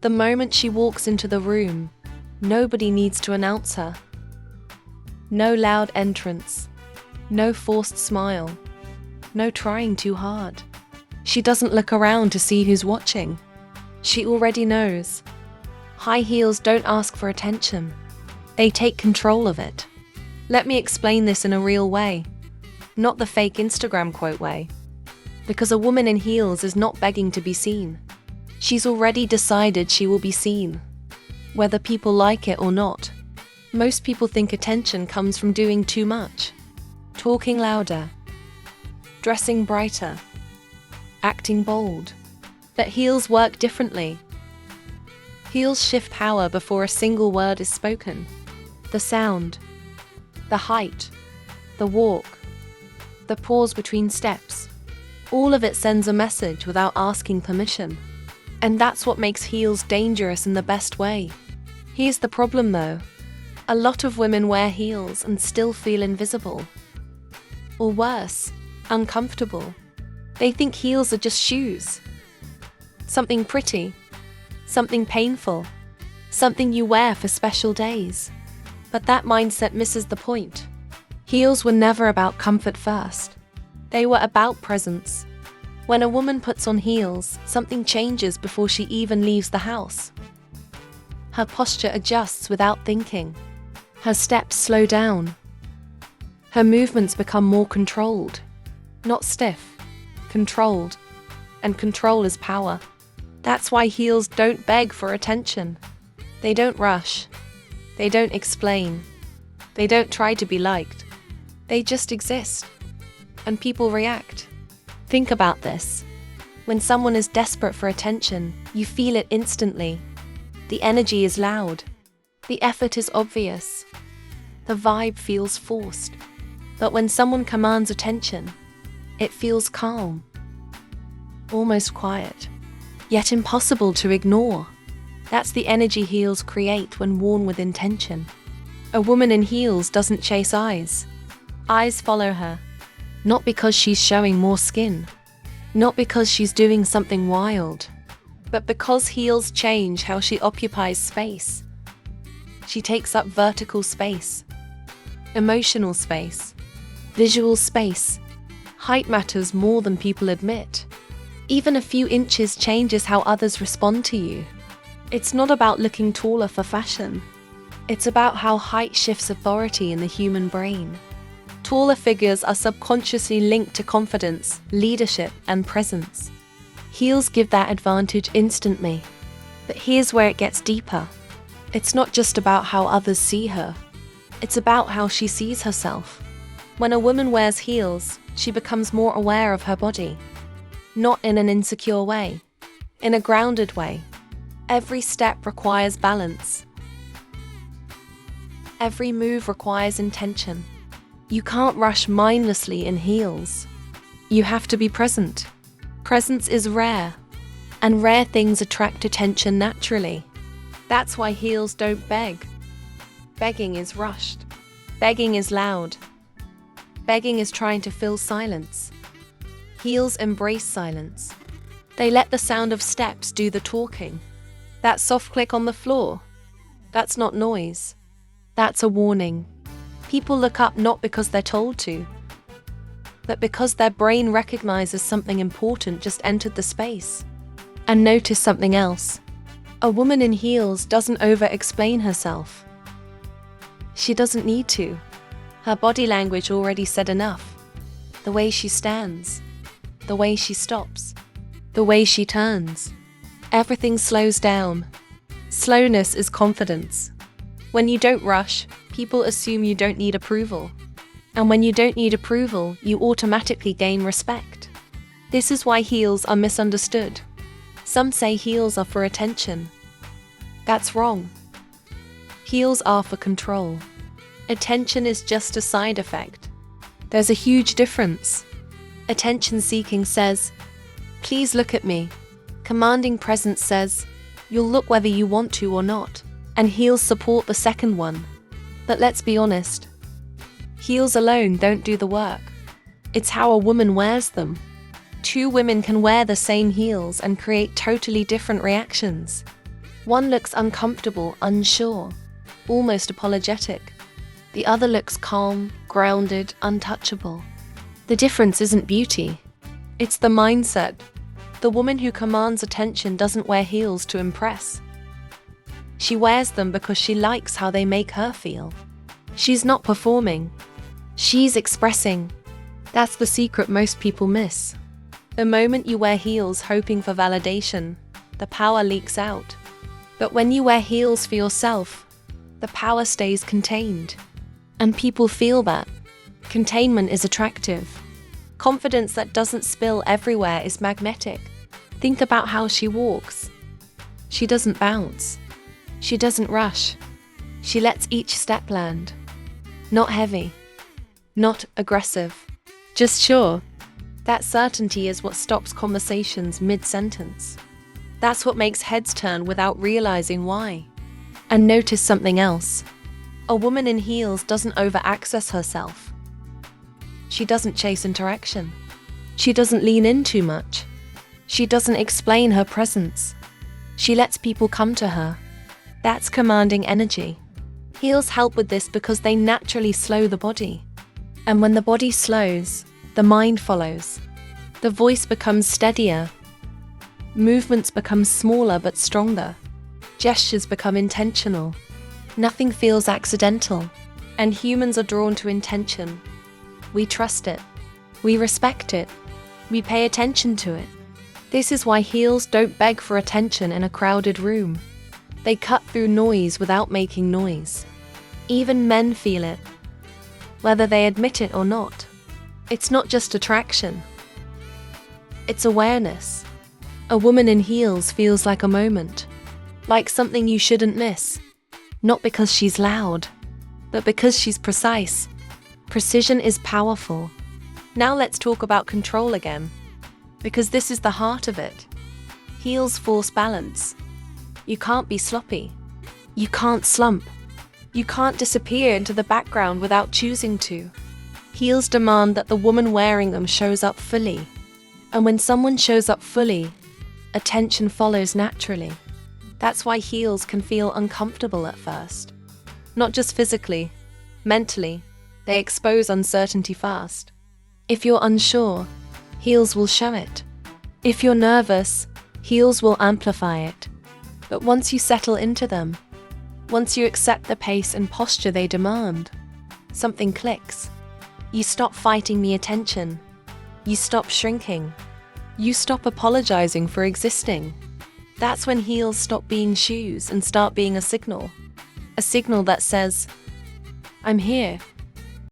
The moment she walks into the room, nobody needs to announce her. No loud entrance, no forced smile, no trying too hard. She doesn't look around to see who's watching. She already knows. High heels don't ask for attention. They take control of it. Let me explain this in a real way, not the fake Instagram quote way. Because a woman in heels is not begging to be seen. She's already decided she will be seen, whether people like it or not. Most people think attention comes from doing too much, talking louder, dressing brighter, acting bold. But heels work differently. Heels shift power before a single word is spoken. The sound, the height, the walk, the pause between steps, all of it sends a message without asking permission. And that's what makes heels dangerous in the best way. Here's the problem though. A lot of women wear heels and still feel invisible. Or worse, uncomfortable. They think heels are just shoes. Something pretty, something painful, something you wear for special days. But that mindset misses the point. Heels were never about comfort first. They were about presence. When a woman puts on heels, something changes before she even leaves the house. Her posture adjusts without thinking. Her steps slow down. Her movements become more controlled. Not stiff, controlled. And control is power. That's why heels don't beg for attention. They don't rush. They don't explain. They don't try to be liked. They just exist. And people react. Think about this. When someone is desperate for attention, you feel it instantly. The energy is loud. The effort is obvious. The vibe feels forced. But when someone commands attention, it feels calm. Almost quiet. Yet impossible to ignore. That's the energy heels create when worn with intention. A woman in heels doesn't chase eyes. Eyes follow her. Not because she's showing more skin. Not because she's doing something wild. But because heels change how she occupies space. She takes up vertical space. Emotional space. Visual space. Height matters more than people admit. Even a few inches changes how others respond to you. It's not about looking taller for fashion. It's about how height shifts authority in the human brain. Taller figures are subconsciously linked to confidence, leadership, and presence. Heels give that advantage instantly. But here's where it gets deeper. It's not just about how others see her. It's about how she sees herself. When a woman wears heels, she becomes more aware of her body. Not in an insecure way. In a grounded way. Every step requires balance. Every move requires intention. You can't rush mindlessly in heels. You have to be present. Presence is rare, and rare things attract attention naturally. That's why heels don't beg. Begging is rushed. Begging is loud. Begging is trying to fill silence. Heels embrace silence. They let the sound of steps do the talking. That soft click on the floor, that's not noise. That's a warning. People look up not because they're told to, but because their brain recognizes something important just entered the space. And notice something else. A woman in heels doesn't over-explain herself. She doesn't need to. Her body language already said enough. The way she stands, the way she stops, the way she turns. Everything slows down. Slowness is confidence. When you don't rush, people assume you don't need approval. And when you don't need approval, you automatically gain respect. This is why heels are misunderstood. Some say heels are for attention. That's wrong. Heels are for control. Attention is just a side effect. There's a huge difference. Attention-seeking says, "Please look at me." Commanding presence says, "You'll look whether you want to or not." And heels support the second one. But let's be honest. Heels alone don't do the work. It's how a woman wears them. Two women can wear the same heels and create totally different reactions. One looks uncomfortable, unsure, almost apologetic. The other looks calm, grounded, untouchable. The difference isn't beauty. It's the mindset. The woman who commands attention doesn't wear heels to impress. She wears them because she likes how they make her feel. She's not performing. She's expressing. That's the secret most people miss. The moment you wear heels hoping for validation, the power leaks out. But when you wear heels for yourself, the power stays contained. And people feel that. Containment is attractive. Confidence that doesn't spill everywhere is magnetic. Think about how she walks. She doesn't bounce. She doesn't rush. She lets each step land. Not heavy. Not aggressive. Just sure. That certainty is what stops conversations mid-sentence. That's what makes heads turn without realizing why. And notice something else. A woman in heels doesn't over-access herself. She doesn't chase interaction. She doesn't lean in too much. She doesn't explain her presence. She lets people come to her. That's commanding energy. Heels help with this because they naturally slow the body. And when the body slows, the mind follows. The voice becomes steadier. Movements become smaller but stronger. Gestures become intentional. Nothing feels accidental. And humans are drawn to intention. We trust it. We respect it. We pay attention to it. This is why heels don't beg for attention in a crowded room. They cut through noise without making noise. Even men feel it, whether they admit it or not. It's not just attraction. It's awareness. A woman in heels feels like a moment, like something you shouldn't miss. Not because she's loud, but because she's precise. Precision is powerful. Now let's talk about control again, because this is the heart of it. Heels force balance. You can't be sloppy. You can't slump. You can't disappear into the background without choosing to. Heels demand that the woman wearing them shows up fully. And when someone shows up fully, attention follows naturally. That's why heels can feel uncomfortable at first. Not just physically, mentally, they expose uncertainty fast. If you're unsure, heels will show it. If you're nervous, heels will amplify it. But once you settle into them, once you accept the pace and posture they demand, something clicks. You stop fighting the attention. You stop shrinking. You stop apologizing for existing. That's when heels stop being shoes and start being a signal. A signal that says, I'm here.